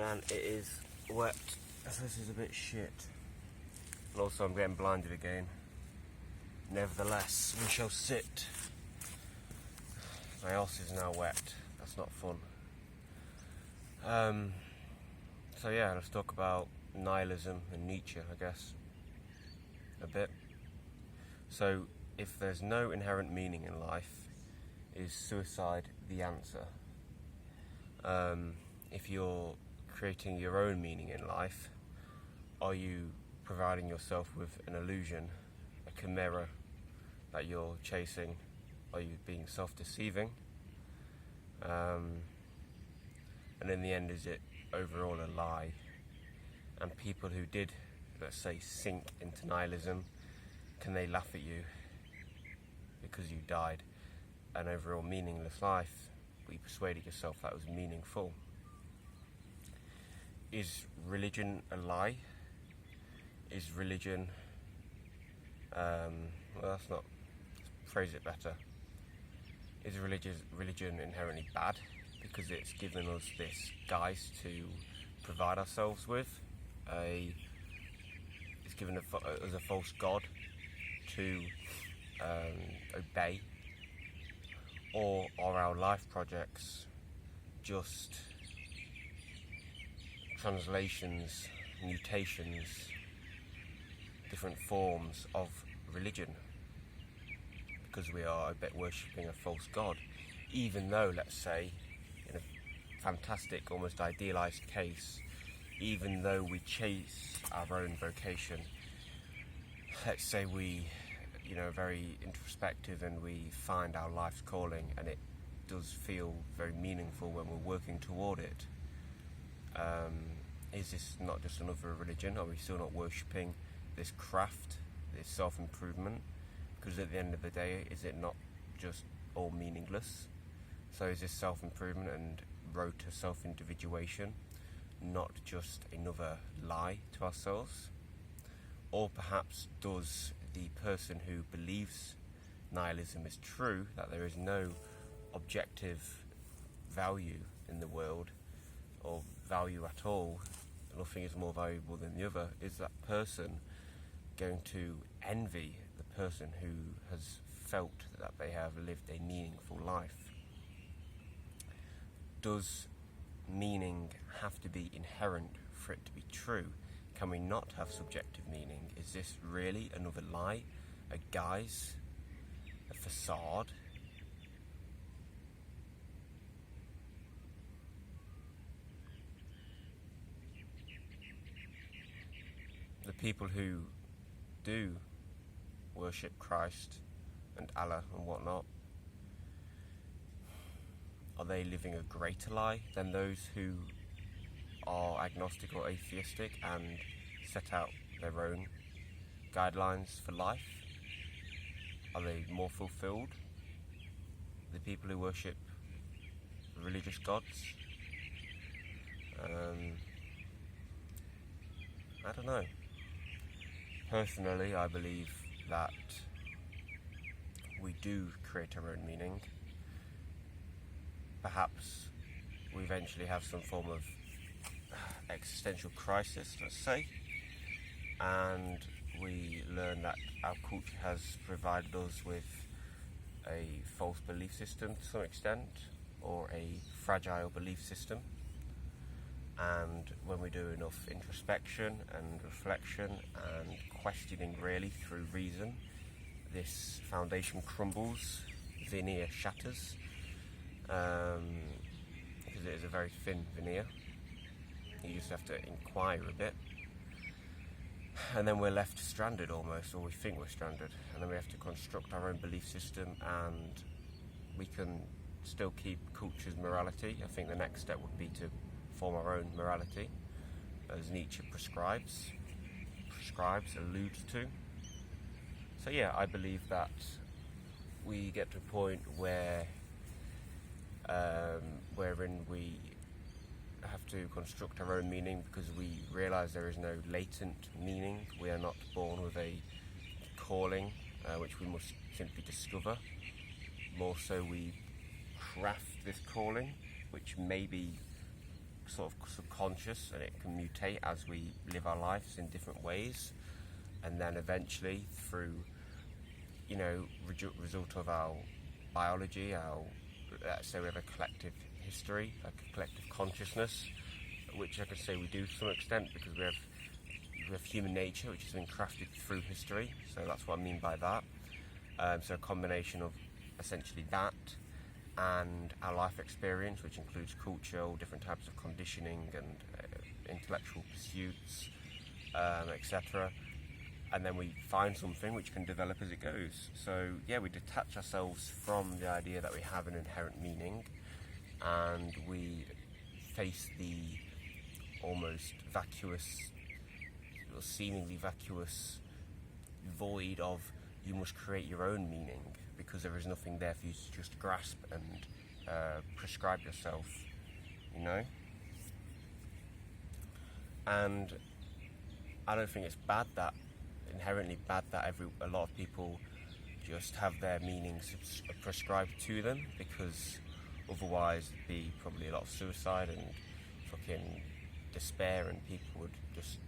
Man, it is wet. This is a bit shit. And also I'm getting blinded again. Nevertheless, we shall sit. My arse is now wet. That's not fun. So yeah, let's talk about nihilism and Nietzsche, I guess. A bit. So, if there's no inherent meaning in life, is suicide the answer? If you're creating your own meaning in life, are you providing yourself with an illusion, a chimera that you're chasing? Are you being self-deceiving? And in the end, is it overall a lie? And people who did, let's say, sink into nihilism, can they laugh at you because you died an overall meaningless life, but you persuaded yourself that was meaningful? Is religion a lie? Is religion, well, that's not, let's phrase it better. Is religion inherently bad because it's given us this guise to provide ourselves with? It's given us a false god to obey? Or are our life projects just translations, mutations, different forms of religion? Because we are, I bet, worshipping a false god, even though, let's say, in a fantastic, almost idealised case, even though we chase our own vocation, let's say we, are very introspective and we find our life's calling and it does feel very meaningful when we're working toward it. Is this not just another religion? Are we still not worshipping this craft, this self-improvement? Because at the end of the day, is it not just all meaningless? So is this self-improvement and road to self-individuation not just another lie to ourselves? Or perhaps does the person who believes nihilism is true, that there is no objective value in the world, or value at all, nothing is more valuable than the other, is that person going to envy the person who has felt that they have lived a meaningful life? Does meaning have to be inherent for it to be true? Can we not have subjective meaning? Is this really another lie, a guise, a facade? The people who do worship Christ and Allah and whatnot, are they living a greater lie than those who are agnostic or atheistic and set out their own guidelines for life? Are they more fulfilled? The people who worship religious gods? I don't know. Personally, I believe that we do create our own meaning. Perhaps we eventually have some form of existential crisis, let's say, and we learn that our culture has provided us with a false belief system to some extent, or a fragile belief system, and when we do enough introspection and reflection and questioning really through reason, this foundation crumbles, veneer shatters, because it is a very thin veneer. You just have to inquire a bit, and then we're left stranded almost, or we think we're stranded, and then we have to construct our own belief system, and we can still keep culture's morality. I think the next step would be to form our own morality, as Nietzsche prescribes, alludes to. So yeah, I believe that we get to a point where wherein we have to construct our own meaning, because we realise there is no latent meaning. We are not born with a calling which we must simply discover. More so, we craft this calling, which may be sort of subconscious, and it can mutate as we live our lives in different ways, and then eventually through, result of our biology, let's say we have a collective history, a collective consciousness, which I could say we do to some extent, because we have human nature, which has been crafted through history. So that's what I mean by that. So a combination of essentially that and our life experience, which includes culture, all different types of conditioning and intellectual pursuits, etc. And then we find something which can develop as it goes. So yeah, we detach ourselves from the idea that we have an inherent meaning, and we face the almost vacuous, or seemingly vacuous void of you must create your own meaning, because there is nothing there for you to just grasp and prescribe yourself, And I don't think it's inherently bad that a lot of people just have their meanings prescribed to them, because otherwise there'd be probably a lot of suicide and fucking despair, and people would just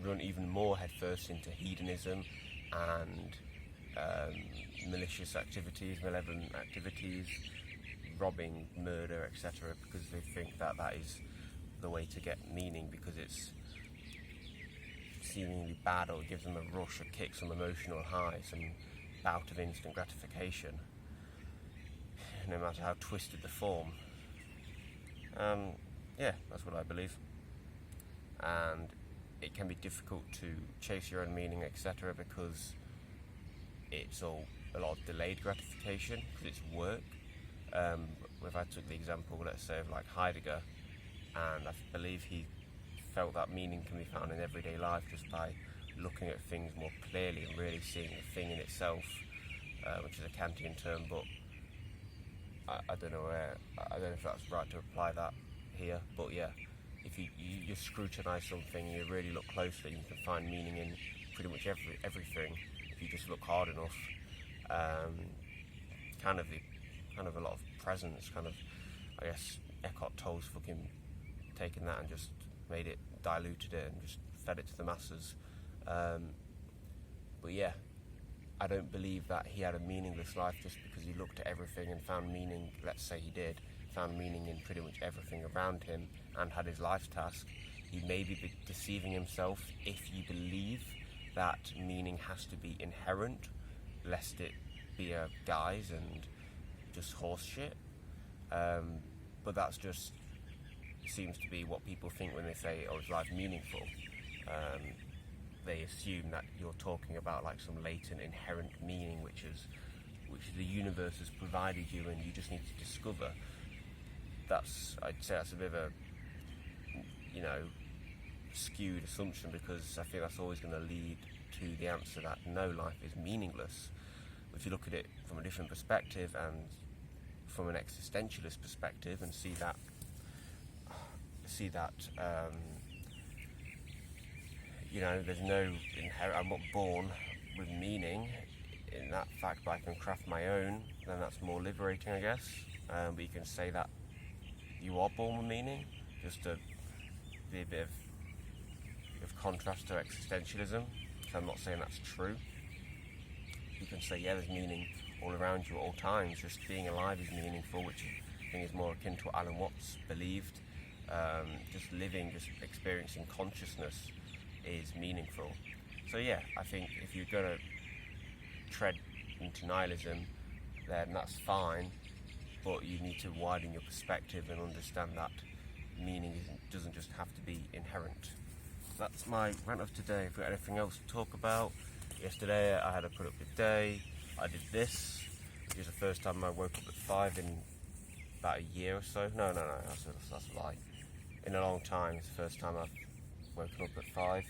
run even more headfirst into hedonism and malicious activities, malevolent activities, robbing, murder, etc., because they think that is the way to get meaning, because it's seemingly bad, or gives them a rush, or kicks some emotional high, some bout of instant gratification, no matter how twisted the form. Yeah, that's what I believe. And it can be difficult to chase your own meaning, etc., because it's all a lot of delayed gratification, because it's work. If I took the example, let's say, of like Heidegger, and I believe he felt that meaning can be found in everyday life just by looking at things more clearly and really seeing the thing in itself, which is a Kantian term, but I don't know if that's right to apply that here, but yeah, if you just scrutinise something, you really look closely, you can find meaning in pretty much everything if you just look hard enough. Kind of a lot of presence, I guess Eckhart Tolle's fucking taken that and just made it, diluted it, and just fed it to the masses. But yeah, I don't believe that he had a meaningless life just because he looked at everything and found meaning. Let's say he did, found meaning in pretty much everything around him and had his life task. He may be deceiving himself if you believe that meaning has to be inherent, lest it be a guise and just horse shit. But that's just seems to be what people think when they say, "Oh, is life meaningful?" They assume that you're talking about like some latent, inherent meaning, which the universe has provided you, and you just need to discover. I'd say that's a bit of a, skewed assumption, because I think that's always going to lead to the answer that no, life is meaningless. If you look at it from a different perspective, and from an existentialist perspective, and see that there's no inherent, I'm not born with meaning in that fact, but I can craft my own, then that's more liberating, I guess. But you can say that you are born with meaning, just to be a bit of contrast to existentialism. So I'm not saying that's true. You can say, yeah, there's meaning all around you at all times. Just being alive is meaningful, which I think is more akin to what Alan Watts believed. Just living, just experiencing consciousness is meaningful. So yeah, I think if you're going to tread into nihilism, then that's fine, but you need to widen your perspective and understand that meaning doesn't just have to be inherent. That's my rant of today. If you've got anything else to talk about, yesterday I had a productive day. I did this, which is the first time I woke up at 5 in about a year or so. No, that's a lie. In a long time, it's the first time I've woken up at 5.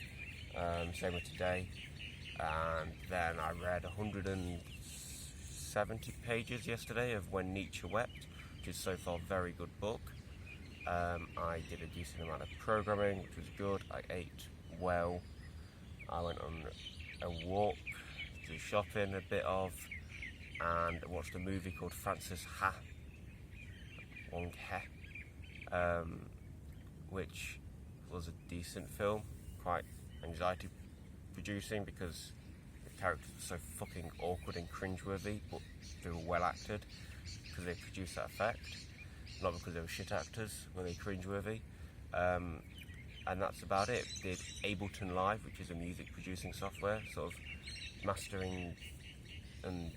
Same with today. And then I read 170 pages yesterday of When Nietzsche Wept, which is so far a very good book. I did a decent amount of programming, which was good. I ate well. I went on a walk, did shopping a bit of, and watched a movie called Francis Ha. Wong He. which was a decent film, quite anxiety producing because the characters were so fucking awkward and cringeworthy, but they were well acted because they produced that effect, not because they were shit actors, were they cringeworthy. And that's about it. Did Ableton Live, which is a music producing software, sort of mastering and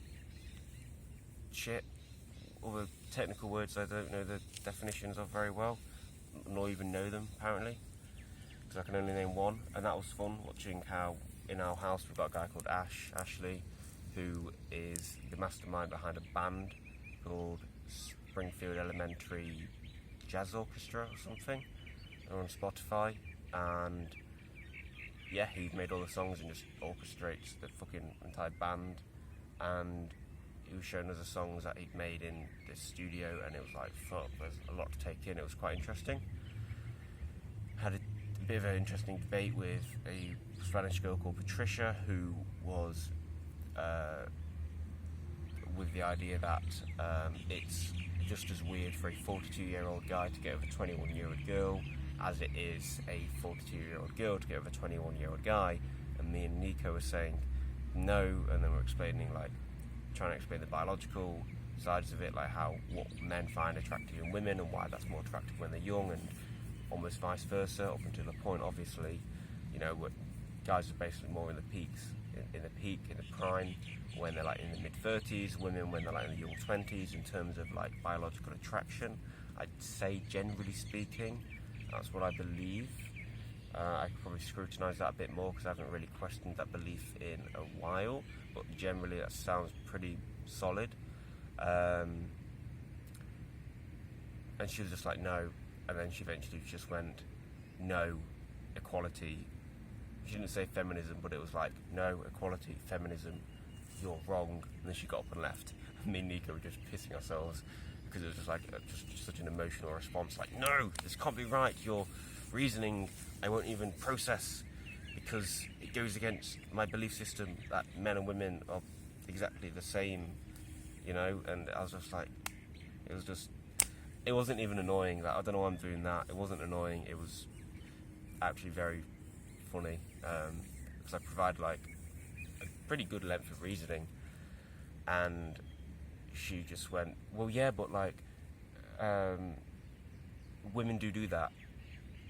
shit, all the technical words I don't know the definitions of very well, nor even know them apparently, because I can only name one. And that was fun, watching how in our house we've got a guy called Ashley, who is the mastermind behind a band called Springfield Elementary Jazz Orchestra or something. They're on Spotify, and yeah, he made all the songs and just orchestrates the fucking entire band. And he was showing us the songs that he'd made in this studio, and it was like, fuck, there's a lot to take in. It was quite interesting. Had a bit of an interesting debate with a Spanish girl called Patricia, who was with the idea that it's just as weird for a 42-year-old guy to get with a 21-year-old girl as it is a 42-year-old girl to get with a 21-year-old guy. And me and Nico were saying no, and then we're explaining, like, trying to explain the biological sides of it, like what men find attractive in women and why that's more attractive when they're young, and almost vice versa, up until the point, obviously, you know, what guys are basically more in the peaks, in the prime, when they're like in the mid-30s, women when they're like in the young 20s, in terms of like biological attraction. I'd say, generally speaking, that's what I believe. I could probably scrutinise that a bit more because I haven't really questioned that belief in a while, but generally that sounds pretty solid. And she was just like, no, and then she eventually just went, no, equality. She didn't say feminism, but it was like, no, equality, feminism, you're wrong. And then she got up and left. Me and Nico were just pissing ourselves because it was just like just such an emotional response, like, no, this can't be right, your reasoning I won't even process because it goes against my belief system that men and women are exactly the same, you know. And I was just like, it wasn't even annoying. That I don't know why I'm doing that. It wasn't annoying. It was actually very funny because I provided like a pretty good length of reasoning, and she just went, well, yeah, but like women do that.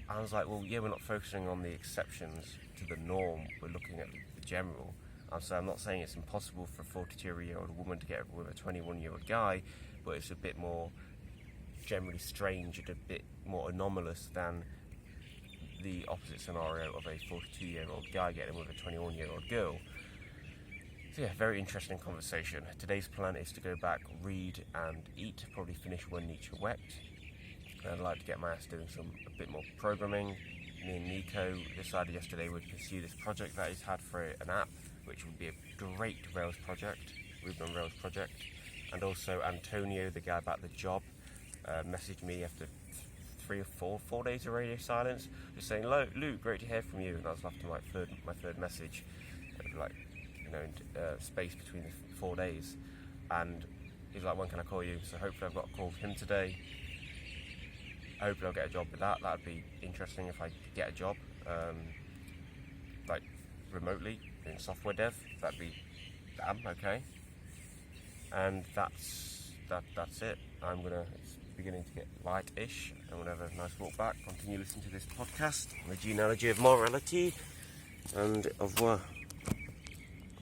I was like, well, yeah, we're not focusing on the exceptions to the norm. We're looking at the general. So I'm not saying it's impossible for a 42-year-old woman to get with a 21-year-old guy, but it's a bit more generally strange and a bit more anomalous than the opposite scenario of a 42-year-old guy getting with a 21-year-old girl. So yeah, very interesting conversation. Today's plan is to go back, read and eat, probably finish When Nietzsche Wept. I'd like to get my ass doing a bit more programming. Me and Nico decided yesterday we'd pursue this project that he's had for an app, which would be a great Rails project, Ruby on Rails project. And also Antonio, the guy about the job, messaged me after 3 or 4 days of radio silence, just saying, Luke, great to hear from you. And I was after my third message, like, you know, space between the 4 days. And he's like, when can I call you? So hopefully I've got a call with him today. Hopefully I'll get a job with that. That'd be interesting if I could get a job, like remotely in software dev. That'd be damn okay. And that's it. It's beginning to get light-ish. I'm gonna have a nice walk back. Continue listening to this podcast. The genealogy of morality, and au revoir.